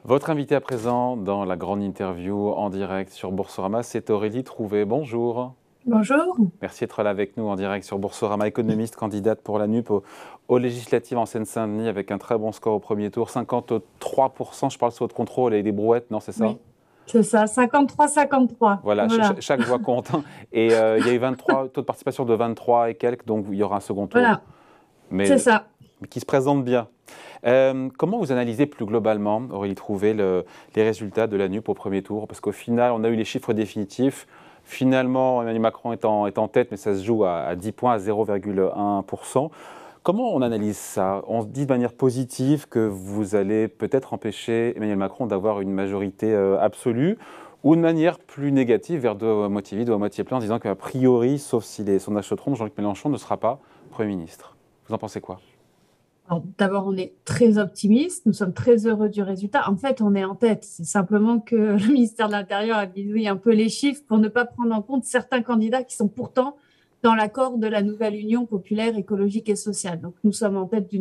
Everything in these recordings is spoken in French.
Votre invité à présent dans la grande interview en direct sur Boursorama, c'est Aurélie Trouvé. Bonjour. Bonjour. Merci d'être là avec nous en direct sur Boursorama, économiste, candidate pour la NUP aux législatives en Seine-Saint-Denis avec un très bon score au premier tour, 53%. Je parle sous votre contrôle et des brouettes, non, c'est ça? Oui, c'est ça, 53-53. Voilà, Voilà, chaque voix compte. Et il y a eu 23, taux de participation de 23 et quelques, donc il y aura un second tour, voilà, c'est mais ça. qui se présente bien. Comment vous analysez plus globalement, Aurélie Trouvé, les résultats de la NUP au premier tour? Parce qu'au final, on a eu les chiffres définitifs. Finalement, Emmanuel Macron est en tête, mais ça se joue à 10 points, à 0,1%. Comment on analyse ça? On se dit de manière positive que vous allez peut-être empêcher Emmanuel Macron d'avoir une majorité absolue, ou de manière plus négative, vers deux à moitié vide ou à moitié plein, en disant qu'a priori, sauf si les sondages se trompent, Jean-Luc Mélenchon ne sera pas Premier ministre. Vous en pensez quoi? Alors, d'abord, on est très optimiste, nous sommes très heureux du résultat. En fait, on est en tête. C'est simplement que le ministère de l'Intérieur a bidouillé un peu les chiffres pour ne pas prendre en compte certains candidats qui sont pourtant dans l'accord de la nouvelle Union populaire, écologique et sociale. Donc, nous sommes en tête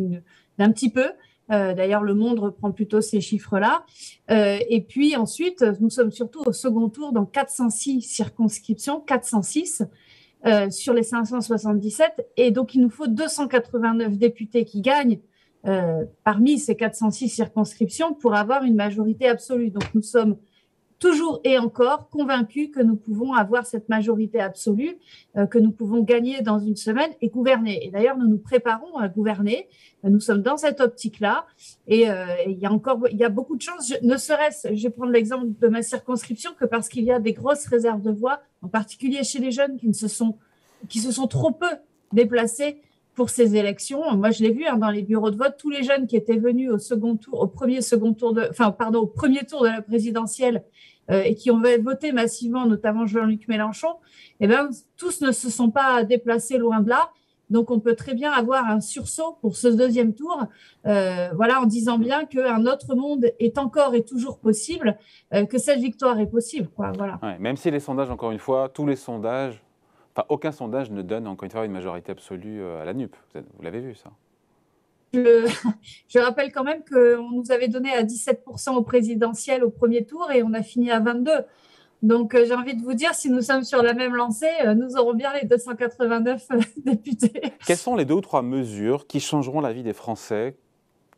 d'un petit peu. D'ailleurs, Le Monde reprend plutôt ces chiffres-là. Et puis ensuite, nous sommes surtout au second tour dans 406 circonscriptions, 406 sur les 577. Et donc, il nous faut 289 députés qui gagnent parmi ces 406 circonscriptions pour avoir une majorité absolue. Donc, nous sommes toujours et encore convaincus que nous pouvons avoir cette majorité absolue, que nous pouvons gagner dans une semaine et gouverner. Et d'ailleurs, nous nous préparons à gouverner. Nous sommes dans cette optique-là. Et il y a beaucoup de choses, ne serait-ce, je vais prendre l'exemple de ma circonscription, que parce qu'il y a des grosses réserves de voix, en particulier chez les jeunes qui se sont trop peu déplacés pour ces élections. Moi, je l'ai vu dans les bureaux de vote, tous les jeunes qui étaient venus au premier tour de la présidentielle et qui ont voté massivement, notamment Jean-Luc Mélenchon, eh ben, tous ne se sont pas déplacés loin de là. Donc, on peut très bien avoir un sursaut pour ce deuxième tour, voilà, en disant bien qu'un autre monde est encore et toujours possible, que cette victoire est possible, quoi. Voilà. Ouais, même si les sondages, encore une fois, tous les sondages, enfin aucun sondage ne donne encore une fois une majorité absolue à la NUP. Vous l'avez vu ça? Je, je rappelle quand même qu'on nous avait donné à 17% au présidentiel au premier tour et on a fini à 22. Donc, j'ai envie de vous dire, si nous sommes sur la même lancée, nous aurons bien les 289 députés. Quelles sont les deux ou trois mesures qui changeront la vie des Français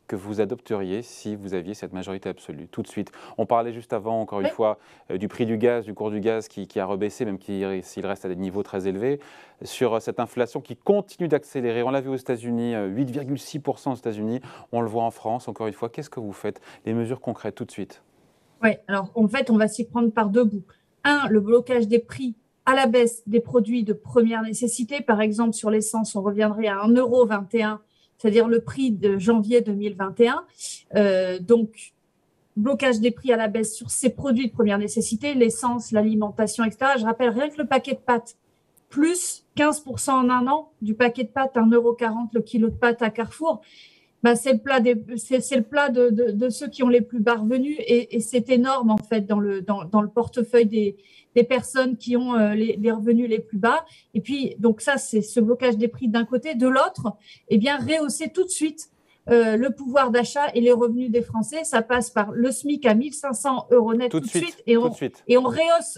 que vous adopteriez si vous aviez cette majorité absolue, tout de suite? On parlait juste avant, encore une Oui. fois, du prix du gaz, du cours du gaz qui a rebaissé, même s'il reste à des niveaux très élevés, sur cette inflation qui continue d'accélérer. On l'a vu aux États-Unis, 8,6% aux États-Unis, on le voit en France, encore une fois. Qu'est-ce que vous faites? Les mesures concrètes, tout de suite. Oui, alors en fait, on va s'y prendre par deux bouts. Un, le blocage des prix à la baisse des produits de première nécessité. Par exemple, sur l'essence, on reviendrait à 1,21 €, c'est-à-dire le prix de janvier 2021. Donc, blocage des prix à la baisse sur ces produits de première nécessité, l'essence, l'alimentation, etc. Je rappelle rien que le paquet de pâtes, plus 15% en un an du paquet de pâtes, 1,40 € le kilo de pâtes à Carrefour. Bah, c'est le plat de ceux qui ont les plus bas revenus et c'est énorme en fait dans le portefeuille des personnes qui ont les revenus les plus bas. Et puis, donc ça, c'est ce blocage des prix d'un côté. De l'autre, eh bien, rehausser tout de suite le pouvoir d'achat et les revenus des Français. Ça passe par le SMIC à 1 500 € net Tout de tout de suite suite, tout de suite. et on rehausse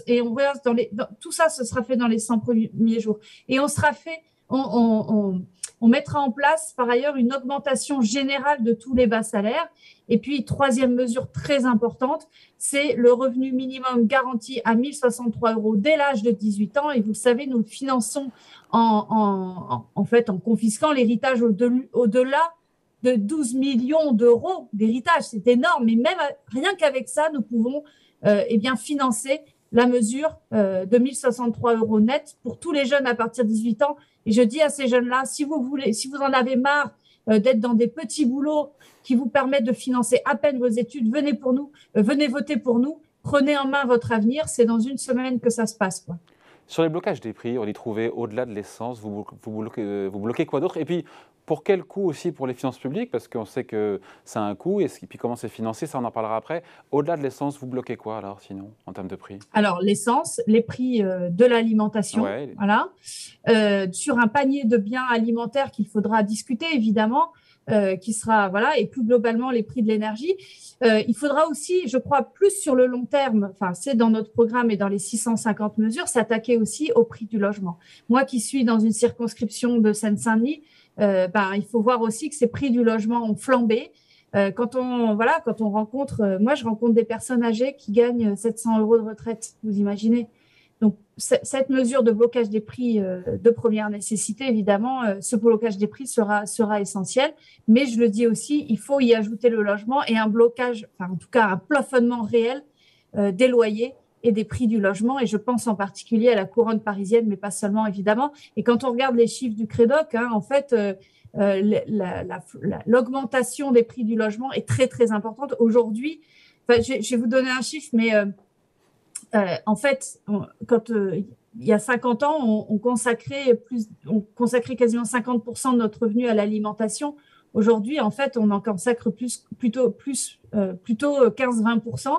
tout ça, ce sera fait dans les 100 premiers jours. Et on sera fait, on mettra en place par ailleurs une augmentation générale de tous les bas salaires. Et puis, troisième mesure très importante, c'est le revenu minimum garanti à 1 063 € dès l'âge de 18 ans. Et vous le savez, nous le finançons en fait en confisquant l'héritage au-delà de 12 millions d'euros d'héritage. C'est énorme, mais même rien qu'avec ça, nous pouvons eh bien, financer la mesure de 1 063 € net pour tous les jeunes à partir de 18 ans. Et je dis à ces jeunes-là, si vous en avez marre d'être dans des petits boulots qui vous permettent de financer à peine vos études, venez voter pour nous, prenez en main votre avenir. C'est dans une semaine que ça se passe, quoi. Sur les blocages des prix, on y trouvait au-delà de l'essence, vous bloquez quoi d'autre? Et puis, pour quel coût aussi pour les finances publiques? Parce qu'on sait que ça a un coût, et puis comment c'est financé, ça on en parlera après. Au-delà de l'essence, vous bloquez quoi alors, sinon, en termes de prix? Alors, l'essence, les prix de l'alimentation, Ouais, voilà, sur un panier de biens alimentaires qu'il faudra discuter, évidemment. qui sera, voilà, et plus globalement les prix de l'énergie. Il faudra aussi, je crois, plus sur le long terme, enfin, c'est dans notre programme et dans les 650 mesures, s'attaquer aussi au prix du logement. Moi qui suis dans une circonscription de Seine-Saint-Denis, il faut voir aussi que ces prix du logement ont flambé. Quand on rencontre, moi je rencontre des personnes âgées qui gagnent 700 € de retraite, vous imaginez. Donc, cette mesure de blocage des prix de première nécessité, évidemment, ce blocage des prix sera essentiel. Mais je le dis aussi, il faut y ajouter le logement et un blocage, enfin, en tout cas un plafonnement réel des loyers et des prix du logement. Et je pense en particulier à la couronne parisienne, mais pas seulement, évidemment. Et quand on regarde les chiffres du Crédoc, en fait, l'augmentation des prix du logement est très, très importante. Aujourd'hui, je vais vous donner un chiffre, mais en fait, quand il y a 50 ans, on consacrait quasiment 50% de notre revenu à l'alimentation. Aujourd'hui, en fait, on en consacre plutôt 15-20%.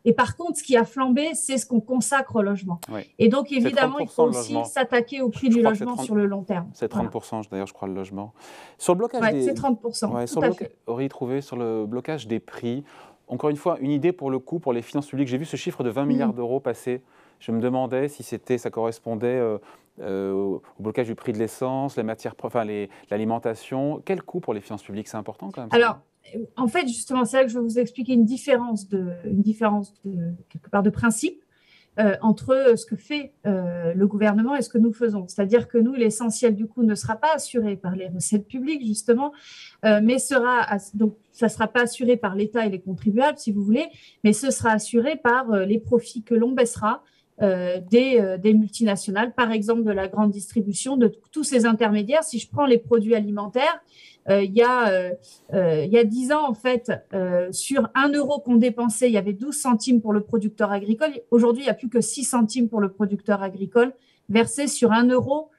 Et par contre, ce qui a flambé, c'est ce qu'on consacre au logement. Oui. Et donc, évidemment, il faut aussi s'attaquer au prix du logement sur le long terme. C'est 30%, d'ailleurs, je crois, le logement. Sur le blocage c'est 30%. Ouais, Aurélie Trouvé, sur le blocage des prix, encore une fois, une idée pour le coût, pour les finances publiques. J'ai vu ce chiffre de 20 milliards d'euros passer. Je me demandais si ça correspondait au blocage du prix de l'essence, l'alimentation. Quel coût pour les finances publiques? C'est important quand même. Alors, en fait, justement, c'est là que je vais vous expliquer une différence quelque part de principe entre ce que fait le gouvernement et ce que nous faisons. C'est-à-dire que nous, l'essentiel du coût ne sera pas assuré par les recettes publiques, justement, mais donc ça ne sera pas assuré par l'État et les contribuables, si vous voulez, mais ce sera assuré par les profits que l'on baissera des multinationales, par exemple de la grande distribution, de tous ces intermédiaires. Si je prends les produits alimentaires, il y a 10 ans, en fait, sur 1 euro qu'on dépensait, il y avait 12 centimes pour le producteur agricole. Aujourd'hui, il n'y a plus que 6 centimes pour le producteur agricole, versé sur 1 euro,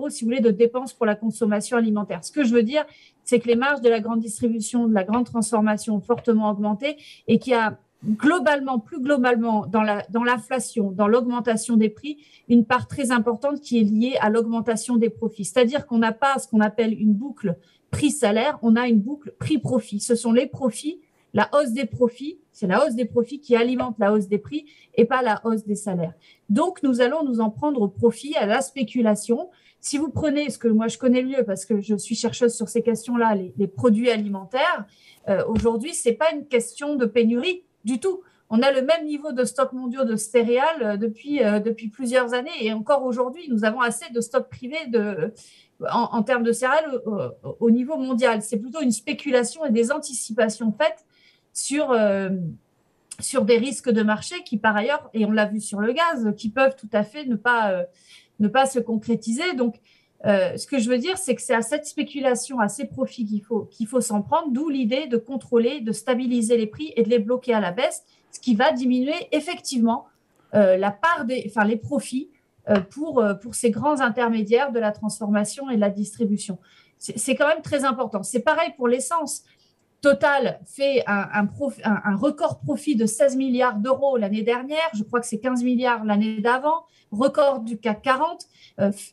si vous voulez, de dépenses pour la consommation alimentaire. Ce que je veux dire, c'est que les marges de la grande distribution, de la grande transformation ont fortement augmenté et qu'il y a plus globalement, dans l'inflation, dans l'augmentation des prix, une part très importante qui est liée à l'augmentation des profits. C'est-à-dire qu'on n'a pas ce qu'on appelle une boucle prix-salaire, on a une boucle prix-profit. Ce sont les profits, la hausse des profits, c'est la hausse des profits qui alimente la hausse des prix et pas la hausse des salaires. Donc, nous allons nous en prendre au profit, à la spéculation. Si vous prenez ce que moi je connais mieux, parce que je suis chercheuse sur ces questions-là, les produits alimentaires, aujourd'hui, ce n'est pas une question de pénurie du tout. On a le même niveau de stocks mondiaux de céréales depuis plusieurs années et encore aujourd'hui, nous avons assez de stocks privés en termes de céréales au niveau mondial. C'est plutôt une spéculation et des anticipations faites sur des risques de marché qui, par ailleurs, et on l'a vu sur le gaz, qui peuvent tout à fait ne pas se concrétiser. Donc, ce que je veux dire, c'est que c'est à cette spéculation, à ces profits qu'il faut s'en prendre, d'où l'idée de contrôler, de stabiliser les prix et de les bloquer à la baisse, ce qui va diminuer effectivement les profits pour ces grands intermédiaires de la transformation et de la distribution. C'est quand même très important. C'est pareil pour l'essence. Total fait un record profit de 16 milliards d'euros l'année dernière. Je crois que c'est 15 milliards l'année d'avant. Record du CAC 40.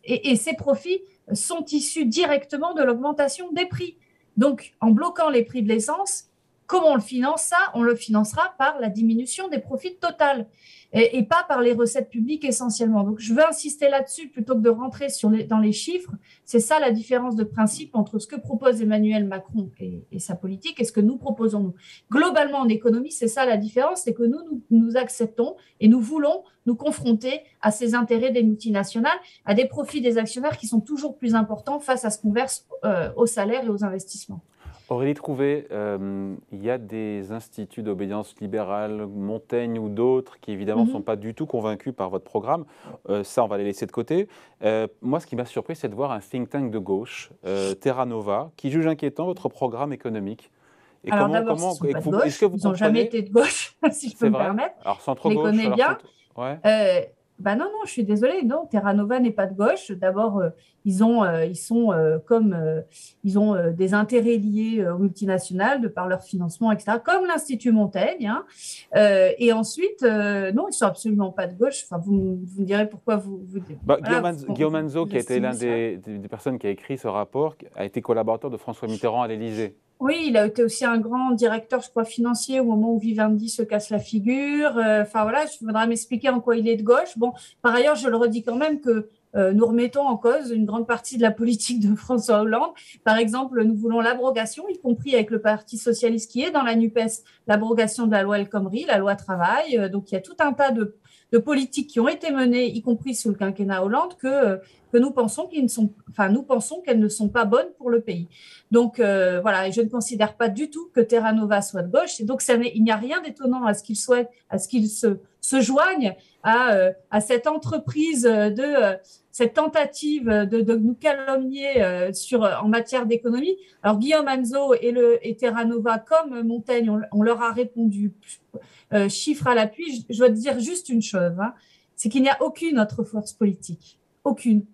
Et ces profits sont issus directement de l'augmentation des prix. Donc, en bloquant les prix de l'essence, comment on le finance ça? On le financera par la diminution des profits total et pas par les recettes publiques essentiellement. Donc, je veux insister là-dessus plutôt que de rentrer dans les chiffres. C'est ça la différence de principe entre ce que propose Emmanuel Macron et sa politique et ce que nous proposons nous. Globalement, en économie, c'est ça la différence, c'est que nous acceptons et nous voulons nous confronter à ces intérêts des multinationales, à des profits des actionnaires qui sont toujours plus importants face à ce qu'on verse aux salaires et aux investissements. Aurélie Trouvé, il y a des instituts d'obédience libérale, Montaigne ou d'autres, qui évidemment ne sont pas du tout convaincus par votre programme. Ça, on va les laisser de côté. Moi, ce qui m'a surpris, c'est de voir un think tank de gauche, Terra Nova, qui juge inquiétant votre programme économique. Et alors d'abord, ils ne sont pas de gauche, ils n'ont jamais été de gauche, si je peux me permettre. Alors centre-gauche, je les connais bien. Ouais. Bah non, non, je suis désolée. Non, Terra Nova n'est pas de gauche. D'abord, ils sont comme ils ont des intérêts liés aux multinationales de par leur financement, etc., comme l'Institut Montaigne, hein. Et ensuite, non, ils sont absolument pas de gauche. Enfin, vous me direz pourquoi voilà, Guillaume Anzo, vous qui a été l'un estimez ça. des personnes qui a écrit ce rapport, a été collaborateur de François Mitterrand à l'Élysée. Oui, il a été aussi un grand directeur, je crois, financier au moment où Vivendi se casse la figure. Enfin voilà, je voudrais m'expliquer en quoi il est de gauche. Bon, par ailleurs, je le redis quand même que nous remettons en cause une grande partie de la politique de François Hollande. Par exemple, nous voulons l'abrogation, y compris avec le Parti socialiste qui est dans la NUPES, l'abrogation de la loi El Khomri, la loi travail. Donc il y a tout un tas de politiques qui ont été menées, y compris sous le quinquennat Hollande, que nous pensons nous pensons qu'elles ne sont pas bonnes pour le pays. Donc voilà, et je ne considère pas du tout que Terra Nova soit de gauche. Et donc il n'y a rien d'étonnant à ce qu'il souhaite, à ce qu'il se joigne à cette entreprise cette tentative de nous calomnier en matière d'économie. Alors Guillaume Anzo et Terra Nova, comme Montaigne, on leur a répondu chiffre à l'appui. Je dois te dire juste une chose, hein, c'est qu'il n'y a aucune autre force politique, aucune,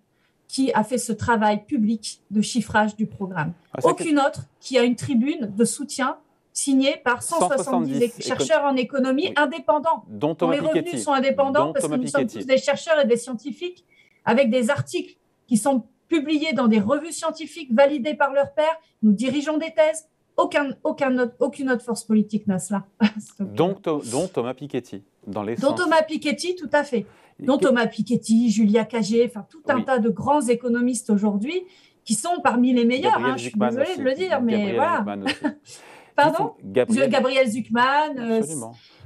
qui a fait ce travail public de chiffrage du programme. Aucune autre qui a une tribune de soutien signée par 170 chercheurs en économie indépendants, dont les revenus sont indépendants parce que nous sommes tous des chercheurs et des scientifiques avec des articles qui sont publiés dans des revues scientifiques validées par leurs pairs. Nous dirigeons des thèses. Aucune autre force politique n'a cela. dont Thomas Piketty, dans l'essence. Dont Thomas Piketty, tout à fait. Dont Thomas Piketty, Julia Cagé, enfin tout un tas de grands économistes aujourd'hui qui sont parmi les meilleurs. Hein, je suis désolée de le dire, mais voilà. Pardon, Gabriel Zucman,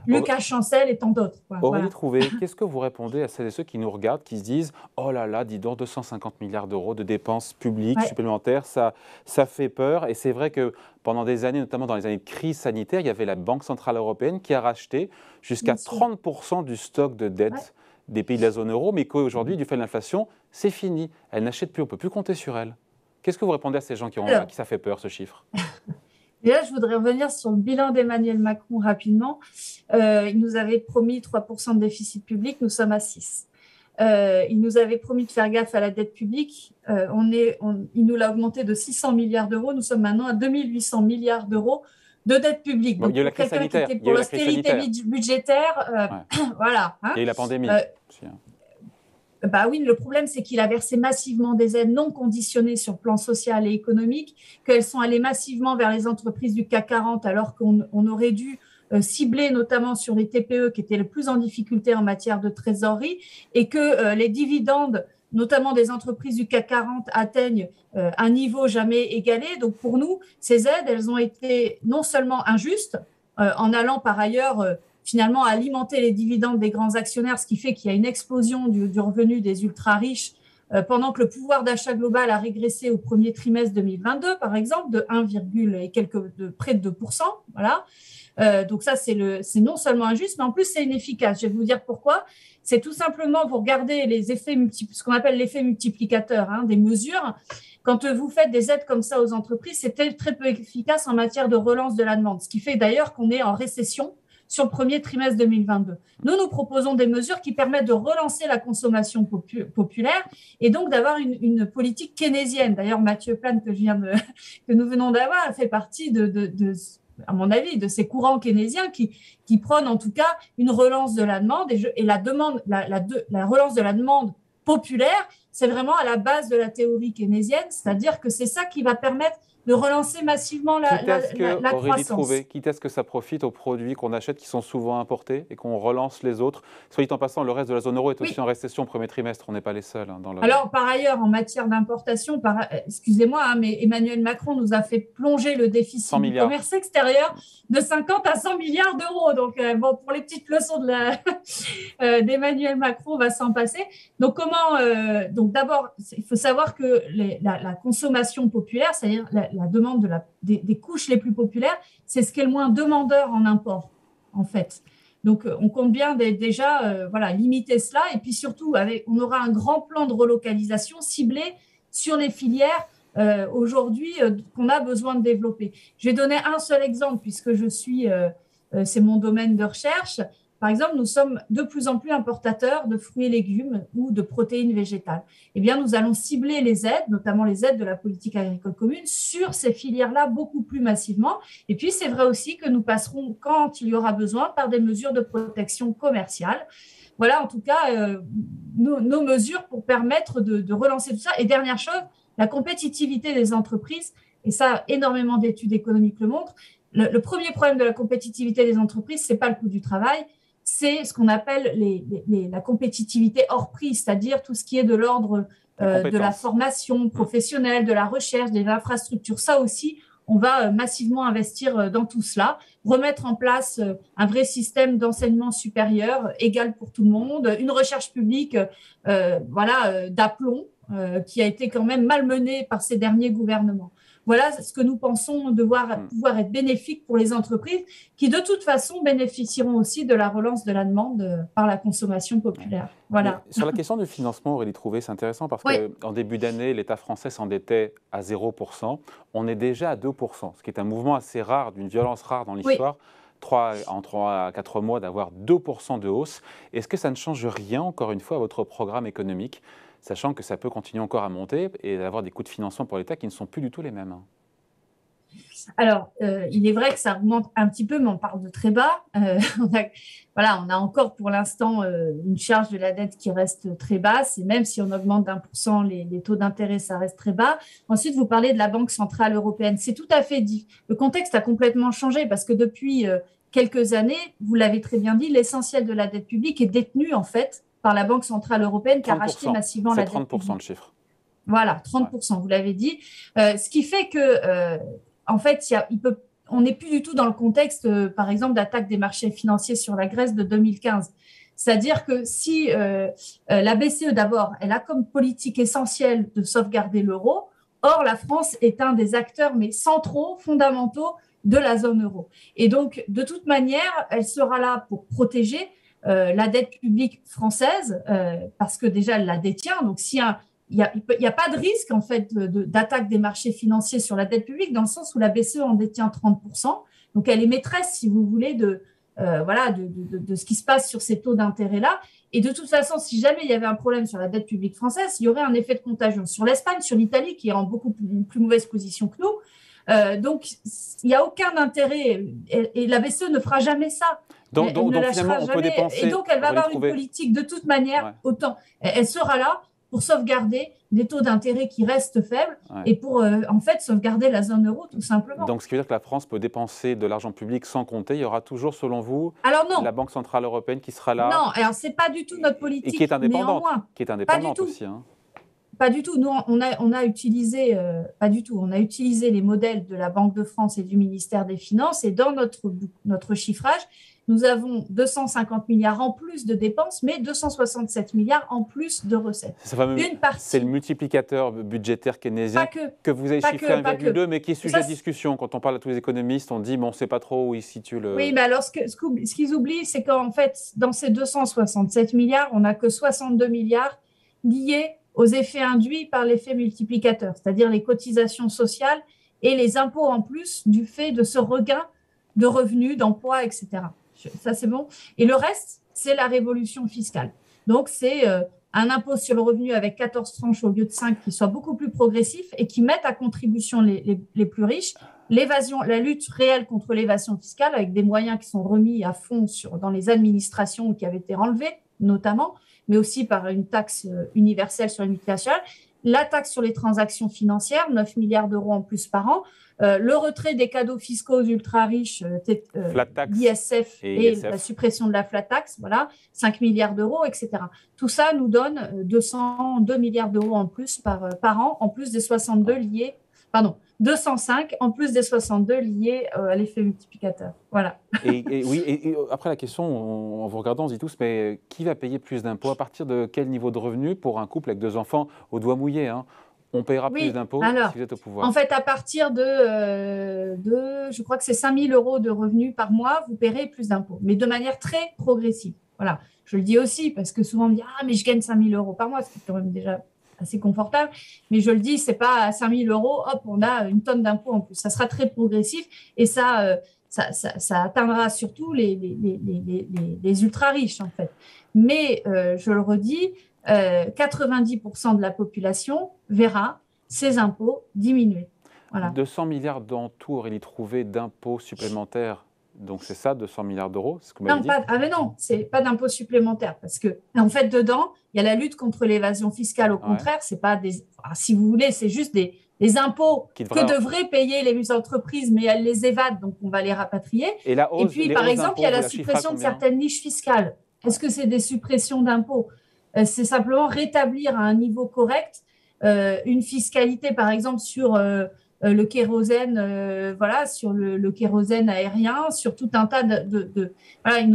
Lucas Chancel et tant d'autres. Aurélie Trouvé, qu'est-ce que vous répondez à celles et ceux qui nous regardent, qui se disent « Oh là là, dis donc, 250 milliards d'euros de dépenses publiques supplémentaires, ça fait peur ». Et c'est vrai que pendant des années, notamment dans les années de crise sanitaire, il y avait la Banque Centrale Européenne qui a racheté jusqu'à 30% du stock de dette des pays de la zone euro, mais qu'aujourd'hui, du fait de l'inflation, c'est fini. Elle n'achète plus, on ne peut plus compter sur elle. Qu'est-ce que vous répondez à ces gens qui ça fait peur, ce chiffre? Et là, je voudrais revenir sur le bilan d'Emmanuel Macron rapidement. Il nous avait promis 3% de déficit public, nous sommes à 6. Il nous avait promis de faire gaffe à la dette publique. Il nous l'a augmenté de 600 milliards d'euros. Nous sommes maintenant à 2800 milliards d'euros de dette publique. Donc, il y a eu la crise sanitaire. Qui était pour l'austérité budgétaire, voilà. Hein, il y a eu la pandémie aussi. Bah oui, le problème, c'est qu'il a versé massivement des aides non conditionnées sur le plan social et économique, qu'elles sont allées massivement vers les entreprises du CAC 40, alors qu'on aurait dû cibler notamment sur les TPE qui étaient les plus en difficulté en matière de trésorerie, et que les dividendes, notamment des entreprises du CAC 40, atteignent un niveau jamais égalé. Donc pour nous, ces aides, elles ont été non seulement injustes, en allant par ailleurs finalement à alimenter les dividendes des grands actionnaires, ce qui fait qu'il y a une explosion du revenu des ultra-riches, pendant que le pouvoir d'achat global a régressé au premier trimestre 2022, par exemple, de 1, et de près de 2%. Voilà. Donc ça, c'est non seulement injuste, mais en plus, c'est inefficace. Je vais vous dire pourquoi. C'est tout simplement, vous regardez les effets ce qu'on appelle l'effet multiplicateur des mesures. Quand vous faites des aides comme ça aux entreprises, c'est très peu efficace en matière de relance de la demande, ce qui fait d'ailleurs qu'on est en récession sur le premier trimestre 2022. Nous proposons des mesures qui permettent de relancer la consommation populaire et donc d'avoir une politique keynésienne. D'ailleurs, Mathieu Plane, que nous venons d'avoir, fait partie à mon avis, de ces courants keynésiens qui prônent en tout cas une relance de la demande et la relance de la demande populaire, c'est vraiment à la base de la théorie keynésienne, c'est-à-dire que c'est ça qui va permettre de relancer massivement la croissance. Quitte à ce que ça profite aux produits qu'on achète qui sont souvent importés et qu'on relance les autres. Soit dit en passant, le reste de la zone euro est aussi en récession au premier trimestre. On n'est pas les seuls. Alors, par ailleurs, en matière d'importation, excusez-moi, mais Emmanuel Macron nous a fait plonger le déficit du commerce extérieur de 50 à 100 milliards d'euros. Donc, pour les petites leçons d'Emmanuel Macron, on va s'en passer. Donc, donc d'abord, il faut savoir que la consommation populaire, c'est-à-dire la demande des couches les plus populaires, c'est ce qui est le moins demandeur en import, en fait. Donc, on compte bien déjà limiter cela. Et puis surtout, on aura un grand plan de relocalisation ciblé sur les filières aujourd'hui qu'on a besoin de développer. Je vais donner un seul exemple puisque c'est mon domaine de recherche. par exemple, nous sommes de plus en plus importateurs de fruits et légumes ou de protéines végétales. Eh bien, nous allons cibler les aides, notamment les aides de la politique agricole commune, sur ces filières-là beaucoup plus massivement. Et puis, c'est vrai aussi que nous passerons, quand il y aura besoin, par des mesures de protection commerciale. Voilà, en tout cas, nos mesures pour permettre de relancer tout ça. Et dernière chose, la compétitivité des entreprises, et ça, énormément d'études économiques le montrent. Le premier problème de la compétitivité des entreprises, ce n'est pas le coût du travail, c'est ce qu'on appelle la compétitivité hors prix, c'est-à-dire tout ce qui est de l'ordre de la formation professionnelle, de la recherche, des infrastructures. Ça aussi, on va massivement investir dans tout cela, remettre en place un vrai système d'enseignement supérieur égal pour tout le monde, une recherche publique d'aplomb qui a été quand même malmenée par ces derniers gouvernements. Voilà ce que nous pensons devoir pouvoir être bénéfique pour les entreprises qui, de toute façon, bénéficieront aussi de la relance de la demande par la consommation populaire. Voilà. Mais sur la question du financement, Aurélie Trouvé, c'est intéressant parce qu'en début d'année, l'État français s'endettait à 0%. On est déjà à 2%, ce qui est un mouvement assez rare, d'une violence rare dans l'histoire. En 3 à 4 mois, d'avoir 2% de hausse. Est-ce que ça ne change rien, encore une fois, à votre programme économique, sachant que ça peut continuer encore à monter et avoir des coûts de financement pour l'État qui ne sont plus du tout les mêmes? Alors, il est vrai que ça remonte un petit peu, mais on parle de très bas. On a encore pour l'instant une charge de la dette qui reste très basse, et même si on augmente d'1%, les taux d'intérêt, ça reste très bas. Ensuite, vous parlez de la Banque centrale européenne. C'est tout à fait dit. Le contexte a complètement changé parce que depuis quelques années, vous l'avez très bien dit, l'essentiel de la dette publique est détenu en fait par la Banque centrale européenne qui a racheté massivement la dette publique. C'est 30% le chiffre. Voilà, 30%, vous l'avez dit. Ce qui fait que, en fait, on n'est plus du tout dans le contexte, par exemple, d'attaque des marchés financiers sur la Grèce de 2015. C'est-à-dire que si la BCE, d'abord, elle a comme politique essentielle de sauvegarder l'euro, or la France est un des acteurs, mais centraux, fondamentaux de la zone euro. Et donc, de toute manière, elle sera là pour protéger la dette publique française, parce que déjà, elle la détient. Donc, il n'y a pas de risque en fait d'attaque des marchés financiers sur la dette publique dans le sens où la BCE en détient 30%. Donc, elle est maîtresse, si vous voulez, de ce qui se passe sur ces taux d'intérêt-là. Et de toute façon, si jamais il y avait un problème sur la dette publique française, il y aurait un effet de contagion sur l'Espagne, sur l'Italie, qui est en beaucoup plus mauvaise position que nous. Donc, il n'y a aucun intérêt et la BCE ne fera jamais ça. Donc finalement, on peut dépenser. Et donc, elle va avoir une politique de toute manière, elle sera là pour sauvegarder des taux d'intérêt qui restent faibles et pour, en fait, sauvegarder la zone euro, tout simplement. Donc, ce qui veut dire que la France peut dépenser de l'argent public sans compter. Il y aura toujours, selon vous, la Banque centrale européenne qui sera là. Non, alors, ce n'est pas du tout notre politique. Et qui est indépendante. Néanmoins, qui est indépendante aussi. Pas du tout. Nous, on a utilisé, pas du tout. On a utilisé les modèles de la Banque de France et du ministère des Finances. Et dans notre chiffrage, nous avons 250 milliards en plus de dépenses, mais 267 milliards en plus de recettes. C'est le multiplicateur budgétaire keynésien que vous avez chiffré à 1,2, mais qui est sujet à discussion. Quand on parle à tous les économistes, on dit on ne sait pas trop où ils situent le… Oui, mais alors ce qu'ils oublient, c'est qu'en fait, dans ces 267 milliards, on n'a que 62 milliards liés aux effets induits par l'effet multiplicateur, c'est-à-dire les cotisations sociales et les impôts en plus du fait de ce regain de revenus, d'emplois, etc. Ça, c'est bon. Et le reste, c'est la révolution fiscale. Donc, c'est un impôt sur le revenu avec 14 tranches au lieu de 5 qui soit beaucoup plus progressif et qui mette à contribution les plus riches. La lutte réelle contre l'évasion fiscale avec des moyens qui sont remis à fond dans les administrations qui avaient été enlevés, notamment, mais aussi par une taxe universelle sur les multinationales. La taxe sur les transactions financières, 9 milliards d'euros en plus par an. Le retrait des cadeaux fiscaux ultra riches, l'ISF et la suppression de la flat tax, voilà, 5 milliards d'euros, etc. Tout ça nous donne 202 milliards d'euros en plus par an, en plus des 62 liés, 205 en plus des 62 liés à l'effet multiplicateur. Voilà. Et après la question, en vous regardant, on se dit tous, mais qui va payer plus d'impôts? À partir de quel niveau de revenu pour un couple avec 2 enfants au doigt mouillé on paiera plus d'impôts si vous êtes au pouvoir? En fait, à partir de je crois que c'est 5 000 euros de revenus par mois, vous paierez plus d'impôts, mais de manière très progressive. Voilà. Je le dis aussi parce que souvent on me dit « Ah, mais je gagne 5 000 euros par mois », ce qui est quand même déjà assez confortable. Mais je le dis, ce n'est pas à 5 000 euros, hop, on a une tonne d'impôts en plus. Ça sera très progressif et ça ça atteindra surtout les ultra riches, en fait. Mais, je le redis, 90% de la population verra ses impôts diminuer. Voilà. 200 milliards dans tout, Aurélie Trouvé, d'impôts supplémentaires. Donc c'est ça, 200 milliards d'euros, c'est ce que vous m'avez dit? Mais non, c'est pas d'impôts supplémentaires parce que, en fait, dedans, il y a la lutte contre l'évasion fiscale. Au contraire, c'est pas si vous voulez, c'est juste des impôts que devraient payer les entreprises, mais elles les évadent, donc on va les rapatrier. Et puis, par exemple, il y a la suppression de certaines niches fiscales. Est-ce que c'est des suppressions d'impôts? C'est simplement rétablir à un niveau correct une fiscalité, par exemple, sur le kérosène, voilà, sur le kérosène aérien, sur tout un tas voilà,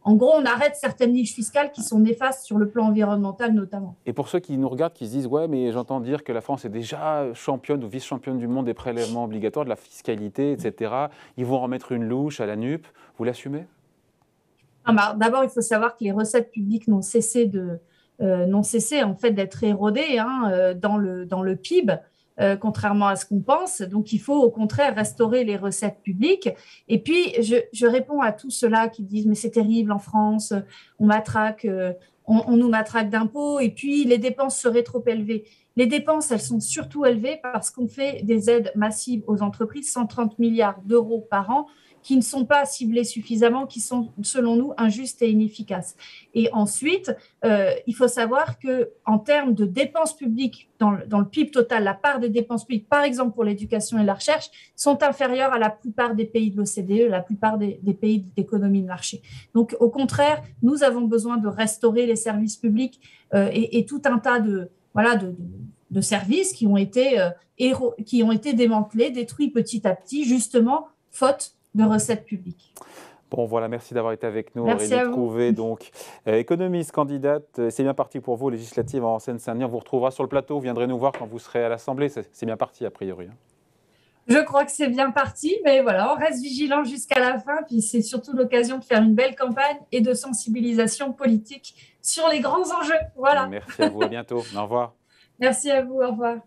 en gros, on arrête certaines niches fiscales qui sont néfastes sur le plan environnemental notamment. Et pour ceux qui nous regardent, qui se disent « Ouais, mais j'entends dire que la France est déjà championne ou vice-championne du monde des prélèvements obligatoires, de la fiscalité, etc. Ils vont remettre une louche à la NUP. » Vous l'assumez? D'abord, il faut savoir que les recettes publiques n'ont cessé en fait d'être érodées dans le PIB. Contrairement à ce qu'on pense. Donc, il faut au contraire restaurer les recettes publiques. Et puis, je réponds à tous ceux-là qui disent « mais c'est terrible en France, on nous matraque d'impôts et puis les dépenses seraient trop élevées ». Les dépenses, elles sont surtout élevées parce qu'on fait des aides massives aux entreprises, 130 milliards d'euros par an, qui ne sont pas ciblés suffisamment, qui sont, selon nous, injustes et inefficaces. Et ensuite, il faut savoir qu'en termes de dépenses publiques, dans le PIB total, la part des dépenses publiques, par exemple pour l'éducation et la recherche, sont inférieures à la plupart des pays de l'OCDE, la plupart des pays d'économie de marché. Donc, au contraire, nous avons besoin de restaurer les services publics et tout un tas de services qui ont été démantelés, détruits petit à petit, justement, faute de recettes publiques. Bon, voilà, merci d'avoir été avec nous. Merci Aurélie Trouvé, donc économiste, candidate. C'est bien parti pour vous, législatives en Seine-Saint-Denis. On vous retrouvera sur le plateau. Vous viendrez nous voir quand vous serez à l'Assemblée. C'est bien parti, a priori. Je crois que c'est bien parti, mais voilà, on reste vigilant jusqu'à la fin. Puis c'est surtout l'occasion de faire une belle campagne et de sensibilisation politique sur les grands enjeux. Voilà. Merci à vous, à bientôt. Au revoir. Merci à vous, au revoir.